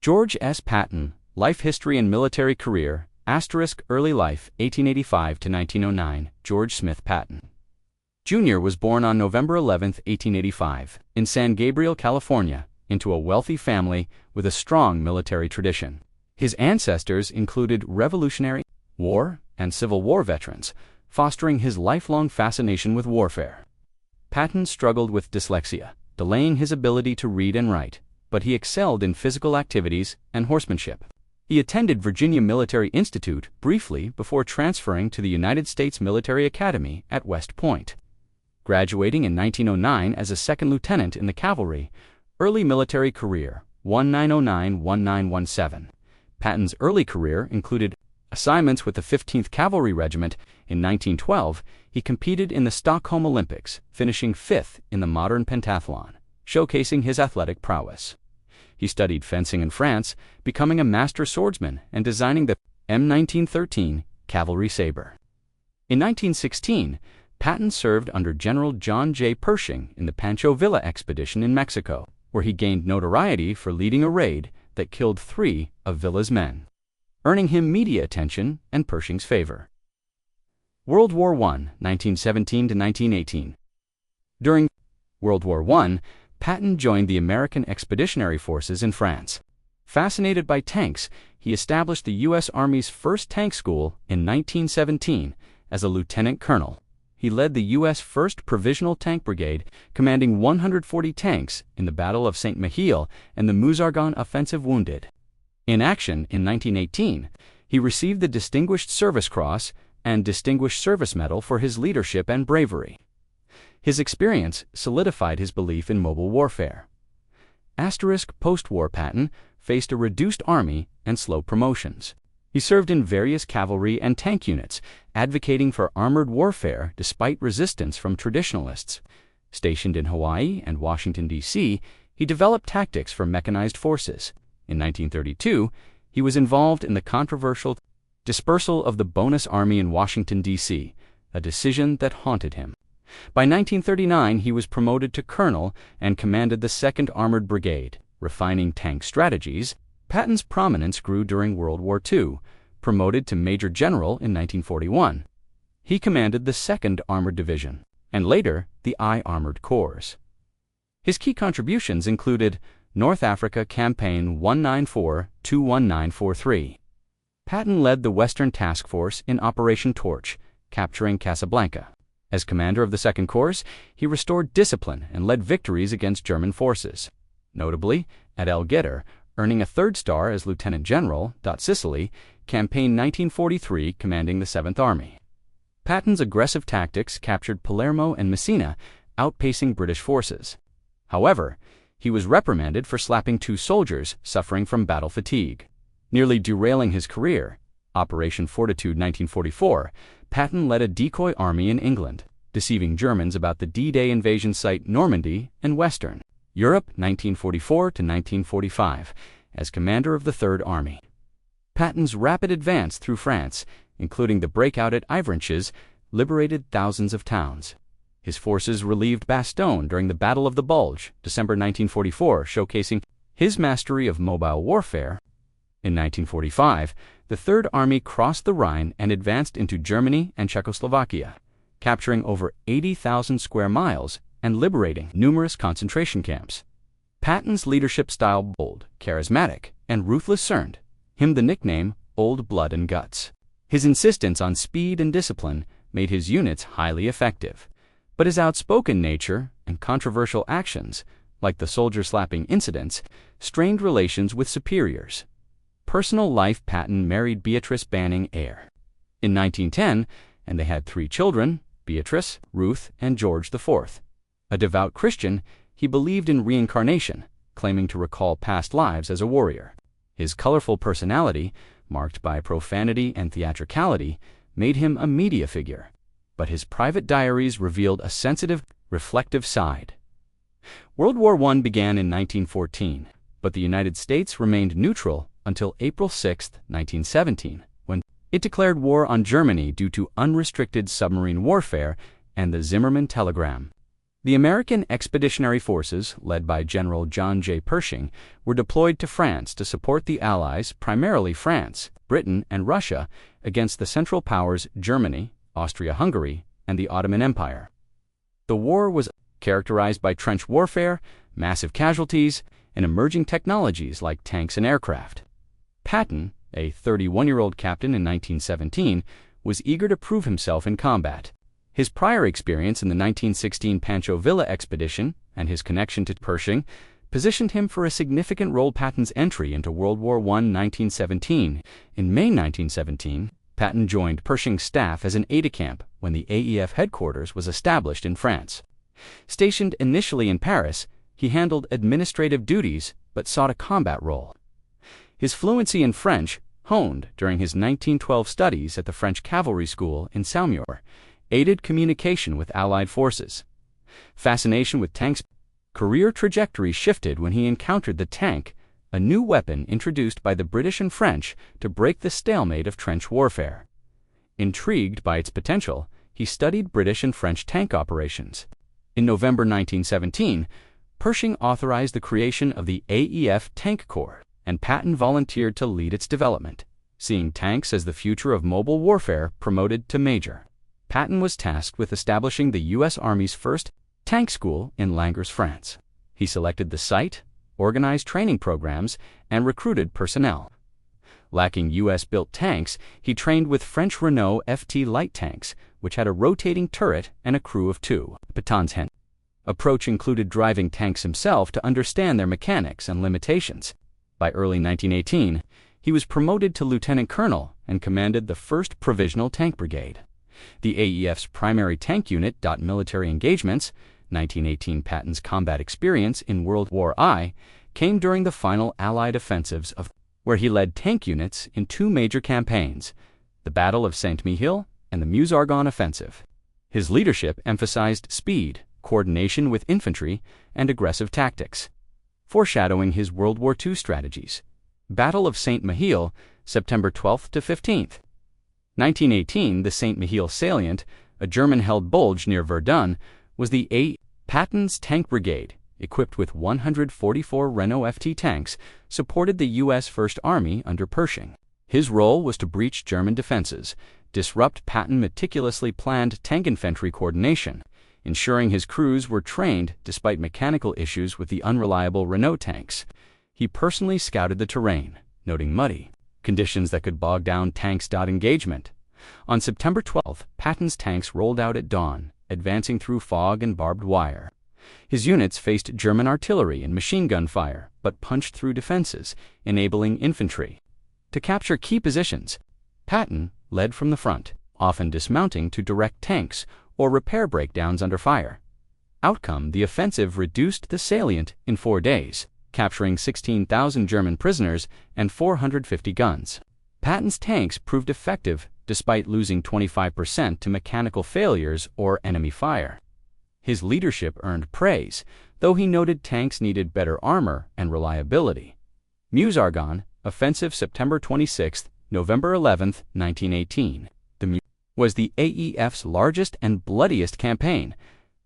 George S. Patton, Life History and Military Career, Early Life, 1885 to 1909, George Smith Patton. Jr. was born on November 11, 1885, in San Gabriel, California, into a wealthy family with a strong military tradition. His ancestors included Revolutionary War and Civil War veterans, fostering his lifelong fascination with warfare. Patton struggled with dyslexia, delaying his ability to read and write, but he excelled in physical activities and horsemanship. He attended Virginia Military Institute briefly before transferring to the United States Military Academy at West Point. Graduating in 1909 as a second lieutenant in the cavalry, early military career, 1909-1917. Patton's early career included assignments with the 15th Cavalry Regiment. In 1912, he competed in the Stockholm Olympics, finishing 5th in the modern pentathlon, showcasing his athletic prowess. He studied fencing in France, becoming a master swordsman and designing the M1913 cavalry saber. In 1916, Patton served under General John J. Pershing in the Pancho Villa expedition in Mexico, where he gained notoriety for leading a raid that killed 3 of Villa's men, earning him media attention and Pershing's favor. World War I, 1917 to 1918. During World War I, Patton joined the American Expeditionary Forces in France. Fascinated by tanks, he established the U.S. Army's first tank school in 1917 as a lieutenant colonel. He led the U.S. 1st Provisional Tank Brigade, commanding 140 tanks in the Battle of St. Mihiel and the Meuse-Argonne offensive wounded. In action in 1918, he received the Distinguished Service Cross and Distinguished Service Medal for his leadership and bravery. His experience solidified his belief in mobile warfare. Post-war Patton faced a reduced army and slow promotions. He served in various cavalry and tank units, advocating for armored warfare despite resistance from traditionalists. Stationed in Hawaii and Washington, D.C., he developed tactics for mechanized forces. In 1932, he was involved in the controversial dispersal of the Bonus Army in Washington, D.C., a decision that haunted him. By 1939, he was promoted to colonel and commanded the 2nd Armored Brigade. Refining tank strategies, Patton's prominence grew during World War II. Promoted to Major General in 1941, he commanded the 2nd Armored Division, and later the I Armored Corps. His key contributions included North Africa Campaign 194-21943. Patton led the Western Task Force in Operation Torch, capturing Casablanca. As commander of the 2nd Corps, he restored discipline and led victories against German forces, notably at El Gueter, earning a 3rd star as Lieutenant General. Sicily, Campaign 1943, commanding the 7th Army. Patton's aggressive tactics captured Palermo and Messina, outpacing British forces. However, he was reprimanded for slapping 2 soldiers suffering from battle fatigue, nearly derailing his career. Operation Fortitude 1944, Patton led a decoy army in England, deceiving Germans about the D-Day invasion site Normandy and Western Europe 1944 to 1945 as commander of the 3rd Army. Patton's rapid advance through France, including the breakout at Ivrenches, liberated thousands of towns. His forces relieved Bastogne during the Battle of the Bulge, December 1944, showcasing his mastery of mobile warfare. In 1945, the 3rd Army crossed the Rhine and advanced into Germany and Czechoslovakia, capturing over 80,000 square miles and liberating numerous concentration camps. Patton's leadership style bold, charismatic, and ruthless earned him the nickname Old Blood and Guts. His insistence on speed and discipline made his units highly effective, but his outspoken nature and controversial actions, like the soldier-slapping incidents, strained relations with superiors. Personal life: Patton married Beatrice Banning Eyre in 1910, and they had 3 children, Beatrice, Ruth, and George IV. A devout Christian, he believed in reincarnation, claiming to recall past lives as a warrior. His colorful personality, marked by profanity and theatricality, made him a media figure, but his private diaries revealed a sensitive, reflective side. World War I began in 1914, but the United States remained neutral until April 6, 1917, when it declared war on Germany due to unrestricted submarine warfare and the Zimmermann telegram. The American Expeditionary Forces, led by General John J. Pershing, were deployed to France to support the Allies, primarily France, Britain, and Russia, against the Central Powers Germany, Austria-Hungary, and the Ottoman Empire. The war was characterized by trench warfare, massive casualties, and emerging technologies like tanks and aircraft. Patton, a 31-year-old captain in 1917, was eager to prove himself in combat. His prior experience in the 1916 Pancho Villa expedition and his connection to Pershing positioned him for a significant role. Patton's entry into World War I 1917. In May 1917, Patton joined Pershing's staff as an aide-de-camp when the AEF headquarters was established in France. Stationed initially in Paris, he handled administrative duties but sought a combat role. His fluency in French, honed during his 1912 studies at the French Cavalry School in Saumur, aided communication with Allied forces. Fascination with tanks' career trajectory shifted when he encountered the tank, a new weapon introduced by the British and French to break the stalemate of trench warfare. Intrigued by its potential, he studied British and French tank operations. In November 1917, Pershing authorized the creation of the AEF Tank Corps, and Patton volunteered to lead its development. Seeing tanks as the future of mobile warfare, promoted to major, Patton was tasked with establishing the U.S. Army's first tank school in Langres, France. He selected the site, organized training programs, and recruited personnel. Lacking U.S.-built tanks, he trained with French Renault FT light tanks, which had a rotating turret and a crew of 2. Patton's approach included driving tanks himself to understand their mechanics and limitations. By early 1918, he was promoted to lieutenant colonel and commanded the 1st Provisional Tank Brigade. The AEF's primary tank unit. Military engagements. 1918 Patton's combat experience in World War I came during the final Allied offensives where he led tank units in 2 major campaigns, the Battle of Saint-Mihiel and the Meuse-Argonne offensive. His leadership emphasized speed, coordination with infantry, and aggressive tactics, foreshadowing his World War II strategies. Battle of Saint-Mihiel, September 12th to 15th. 1918, the Saint-Mihiel salient, a German-held Bulge near Verdun, was the Patton's Tank Brigade, equipped with 144 Renault FT tanks, supported the U.S. First Army under Pershing. His role was to breach German defenses, disrupt Patton meticulously planned tank infantry coordination, ensuring his crews were trained despite mechanical issues with the unreliable Renault tanks. He personally scouted the terrain, noting muddy conditions that could bog down tanks. Engagement. On September 12th, Patton's tanks rolled out at dawn, advancing through fog and barbed wire. His units faced German artillery and machine gun fire, but punched through defenses, enabling infantry to capture key positions. Patton led from the front, often dismounting to direct tanks or repair breakdowns under fire. Outcome: the offensive reduced the salient in 4 days, capturing 16,000 German prisoners and 450 guns. Patton's tanks proved effective despite losing 25% to mechanical failures or enemy fire. His leadership earned praise, though he noted tanks needed better armor and reliability. Meuse-Argonne offensive, September 26th, November 11th, 1918. Was the AEF's largest and bloodiest campaign,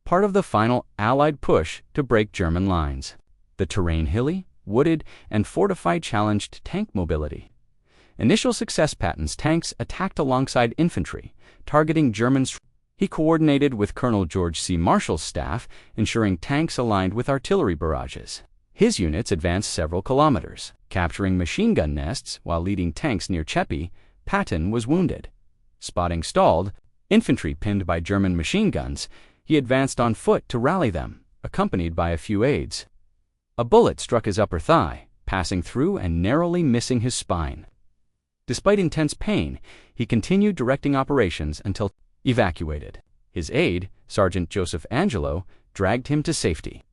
part of the final Allied push to break German lines. The terrain hilly, wooded, and fortified challenged tank mobility. Initial success: Patton's tanks attacked alongside infantry, targeting Germans. He coordinated with Colonel George C. Marshall's staff, ensuring tanks aligned with artillery barrages. His units advanced several kilometers, capturing machine gun nests while leading tanks near Chepi. Patton was wounded. Spotting stalled infantry pinned by German machine guns, he advanced on foot to rally them, accompanied by a few aides. A bullet struck his upper thigh, passing through and narrowly missing his spine. Despite intense pain, he continued directing operations until evacuated. His aide, Sergeant Joseph Angelo, dragged him to safety.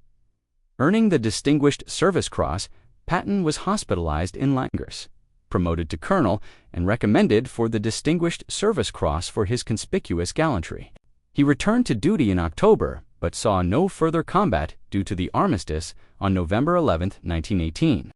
Earning the Distinguished Service Cross, Patton was hospitalized in Langres, promoted to colonel, and recommended for the Distinguished Service Cross for his conspicuous gallantry. He returned to duty in October, but saw no further combat due to the armistice on November 11, 1918.